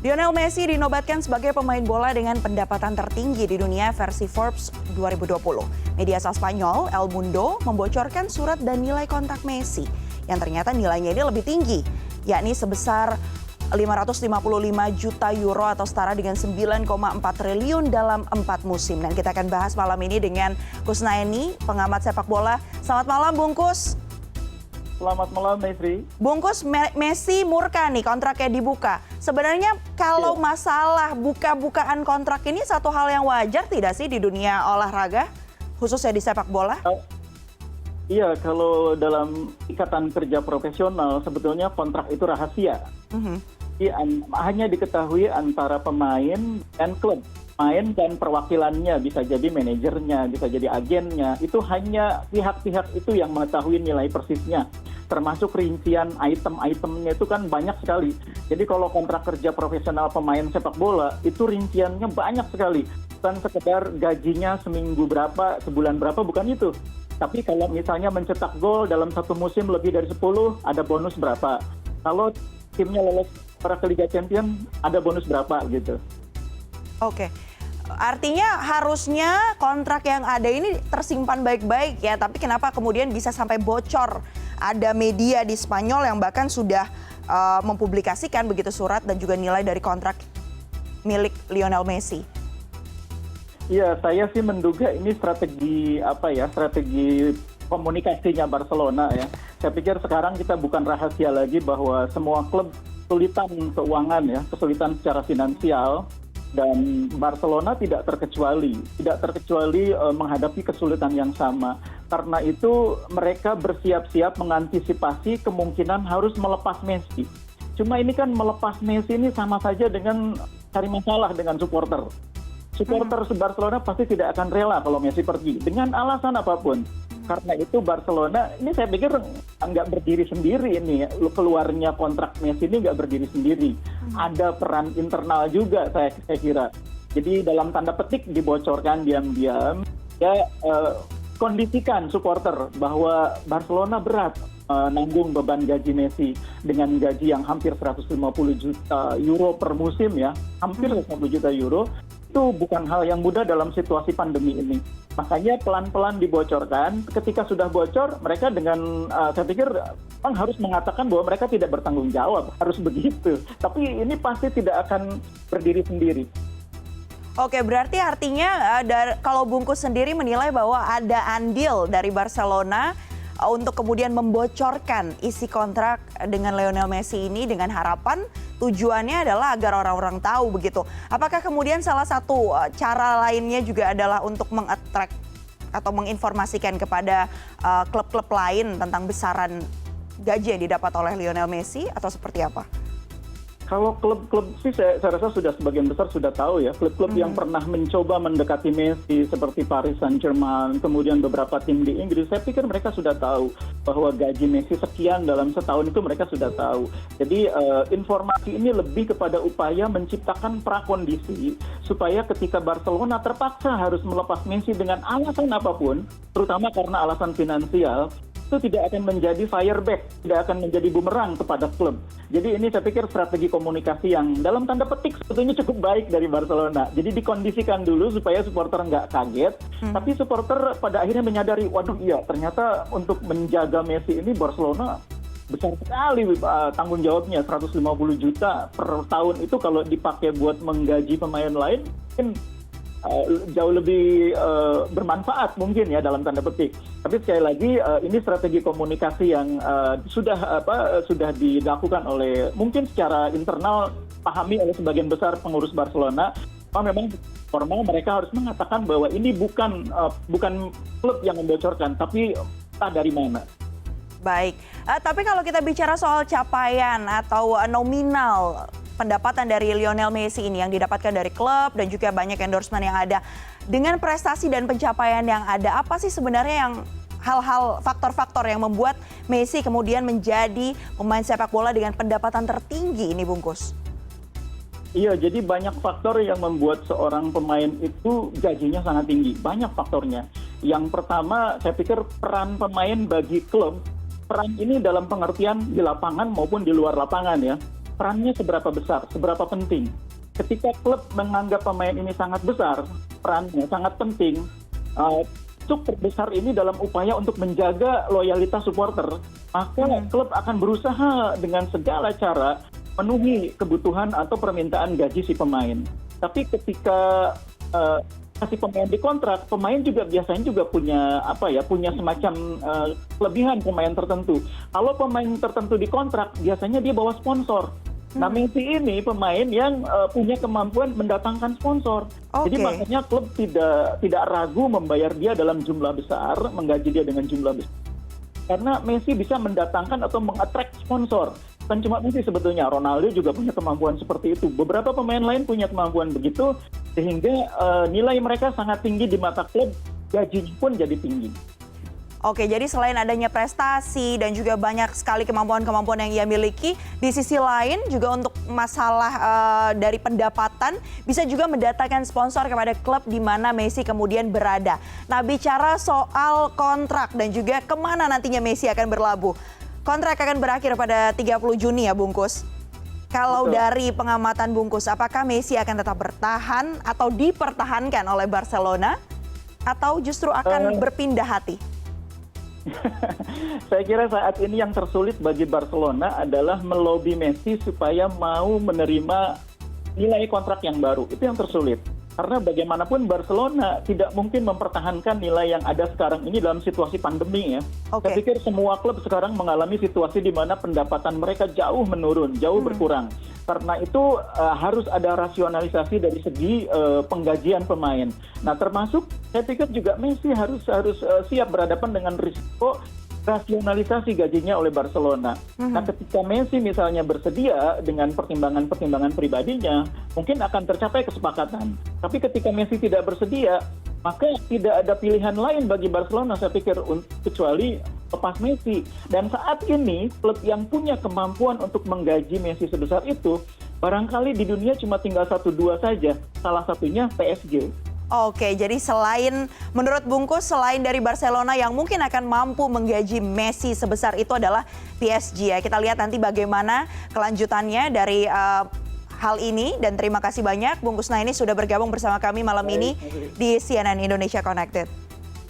Lionel Messi dinobatkan sebagai pemain bola dengan pendapatan tertinggi di dunia versi Forbes 2020. Media asal Spanyol, El Mundo, membocorkan surat dan nilai kontrak Messi yang ternyata nilainya ini lebih tinggi, yakni sebesar 555 juta euro atau setara dengan 9,4 triliun dalam 4 musim. Dan kita akan bahas malam ini dengan Kusnaini, pengamat sepak bola. Selamat malam, Bungkus. Selamat malam, Mayfri. Bungkus, Messi murka nih kontraknya dibuka. Sebenarnya kalau masalah buka-bukaan kontrak ini satu hal yang wajar tidak sih di dunia olahraga, khususnya di sepak bola? Iya, kalau dalam ikatan kerja profesional sebetulnya kontrak itu rahasia. Hanya diketahui antara pemain dan klub. Pemain dan perwakilannya, bisa jadi manajernya, bisa jadi agennya. Itu hanya pihak-pihak itu yang mengetahui nilai persisnya. Termasuk rincian item-itemnya itu kan banyak sekali. Jadi kalau kontrak kerja profesional pemain sepak bola, itu rinciannya banyak sekali. Bukan sekedar gajinya seminggu berapa, sebulan berapa, bukan itu. Tapi kalau misalnya mencetak gol dalam satu musim lebih dari 10, ada bonus berapa. Kalau timnya lolos ke Liga Champions, ada bonus berapa gitu. Oke, artinya harusnya kontrak yang ada ini tersimpan baik-baik ya, tapi kenapa kemudian bisa sampai bocor? Ada media di Spanyol yang bahkan sudah mempublikasikan begitu surat dan juga nilai dari kontrak milik Lionel Messi. Iya, saya sih menduga ini strategi strategi komunikasinya Barcelona ya. Saya pikir sekarang kita bukan rahasia lagi bahwa semua klub kesulitan keuangan ya, kesulitan secara finansial. Dan Barcelona tidak terkecuali menghadapi kesulitan yang sama. Karena itu mereka bersiap-siap mengantisipasi kemungkinan harus melepas Messi. Cuma ini kan melepas Messi ini sama saja dengan cari masalah dengan supporter. Supporter Barcelona pasti tidak akan rela kalau Messi pergi dengan alasan apapun. Karena itu Barcelona ini saya pikir nggak berdiri sendiri ini, keluarnya kontrak Messi ini nggak berdiri sendiri. Ada peran internal juga saya kira. Jadi dalam tanda petik dibocorkan diam-diam ya, kondisikan supporter bahwa Barcelona berat nanggung beban gaji Messi dengan gaji yang hampir 150 juta euro per musim ya, hampir 150 juta euro. Itu bukan hal yang mudah dalam situasi pandemi ini. Makanya pelan-pelan dibocorkan. Ketika sudah bocor, mereka dengan saya pikir harus mengatakan bahwa mereka tidak bertanggung jawab. Harus begitu. Tapi ini pasti tidak akan berdiri sendiri. Oke, berarti artinya kalau Bungkus sendiri menilai bahwa ada andil dari Barcelona untuk kemudian membocorkan isi kontrak dengan Lionel Messi ini dengan harapan tujuannya adalah agar orang-orang tahu begitu. Apakah kemudian salah satu cara lainnya juga adalah untuk meng-attract atau menginformasikan kepada klub-klub lain tentang besaran gaji yang didapat oleh Lionel Messi atau seperti apa? Kalau klub-klub sih saya rasa sudah sebagian besar sudah tahu ya. Klub-klub yang pernah mencoba mendekati Messi seperti Paris Saint-Germain, kemudian beberapa tim di Inggris, saya pikir mereka sudah tahu bahwa gaji Messi sekian dalam setahun itu mereka sudah tahu. Jadi informasi ini lebih kepada upaya menciptakan prakondisi supaya ketika Barcelona terpaksa harus melepas Messi dengan alasan apapun, terutama karena alasan finansial, itu tidak akan menjadi fireback, tidak akan menjadi bumerang kepada klub. Jadi ini saya pikir strategi komunikasi yang dalam tanda petik sebetulnya cukup baik dari Barcelona. Jadi dikondisikan dulu supaya supporter nggak kaget, tapi supporter pada akhirnya menyadari, waduh iya ternyata untuk menjaga Messi ini Barcelona besar sekali tanggung jawabnya, 150 juta per tahun itu kalau dipakai buat menggaji pemain lain mungkin jauh lebih bermanfaat mungkin ya dalam tanda petik. Tapi sekali lagi ini strategi komunikasi yang sudah dilakukan oleh mungkin secara internal pahami oleh sebagian besar pengurus Barcelona. Memang formal mereka harus mengatakan bahwa ini bukan klub yang membocorkan, tapi entah dari mana. Baik, tapi kalau kita bicara soal capaian atau nominal pendapatan dari Lionel Messi ini yang didapatkan dari klub dan juga banyak endorsement yang ada. Dengan prestasi dan pencapaian yang ada, apa sih sebenarnya yang hal-hal faktor-faktor yang membuat Messi kemudian menjadi pemain sepak bola dengan pendapatan tertinggi ini, Bungkus? Iya, jadi banyak faktor yang membuat seorang pemain itu gajinya sangat tinggi. Banyak faktornya. Yang pertama, saya pikir peran pemain bagi klub. Peran ini dalam pengertian di lapangan maupun di luar lapangan ya. perannya seberapa besar, seberapa penting. Ketika klub menganggap pemain ini sangat besar, perannya sangat penting, cukup besar ini dalam upaya untuk menjaga loyalitas supporter, maka klub akan berusaha dengan segala cara memenuhi kebutuhan atau permintaan gaji si pemain. Tapi ketika kasih pemain dikontrak, pemain juga biasanya juga punya punya semacam kelebihan pemain tertentu. Kalau pemain tertentu dikontrak, biasanya dia bawa sponsor. Nah, Messi ini pemain yang punya kemampuan mendatangkan sponsor. Jadi makanya klub tidak ragu membayar dia dalam jumlah besar, menggaji dia dengan jumlah besar. Karena Messi bisa mendatangkan atau mengattract sponsor. Kan cuma Messi sebetulnya, Ronaldo juga punya kemampuan seperti itu. Beberapa pemain lain punya kemampuan begitu, sehingga nilai mereka sangat tinggi di mata klub, gajinya pun jadi tinggi. Oke, jadi selain adanya prestasi dan juga banyak sekali kemampuan-kemampuan yang ia miliki, di sisi lain juga untuk masalah dari pendapatan bisa juga mendatangkan sponsor kepada klub di mana Messi kemudian berada. Nah, bicara soal kontrak dan juga kemana nantinya Messi akan berlabuh. Kontrak akan berakhir pada 30 Juni ya, Bungkus. Kalau dari pengamatan Bungkus, apakah Messi akan tetap bertahan atau dipertahankan oleh Barcelona atau justru akan berpindah hati? Saya kira saat ini yang tersulit bagi Barcelona adalah melobi Messi supaya mau menerima nilai kontrak yang baru. Itu yang tersulit. Karena bagaimanapun Barcelona tidak mungkin mempertahankan nilai yang ada sekarang ini dalam situasi pandemi ya. Saya pikir semua klub sekarang mengalami situasi di mana pendapatan mereka jauh menurun, jauh berkurang. Karena itu harus ada rasionalisasi dari segi penggajian pemain. Nah, termasuk saya pikir juga Messi harus siap berhadapan dengan risiko rasionalisasi gajinya oleh Barcelona. Nah, ketika Messi misalnya bersedia dengan pertimbangan-pertimbangan pribadinya, mungkin akan tercapai kesepakatan. Tapi ketika Messi tidak bersedia, maka tidak ada pilihan lain bagi Barcelona, saya pikir, kecuali lepas Messi. Dan saat ini, klub yang punya kemampuan untuk menggaji Messi sebesar itu, barangkali di dunia cuma tinggal 1-2 saja. Salah satunya PSG. Oke, jadi menurut Bungkus, selain dari Barcelona yang mungkin akan mampu menggaji Messi sebesar itu adalah PSG ya. Kita lihat nanti bagaimana kelanjutannya dari hal ini. Dan terima kasih banyak Bungkus Naini sudah bergabung bersama kami malam ini di CNN Indonesia Connected.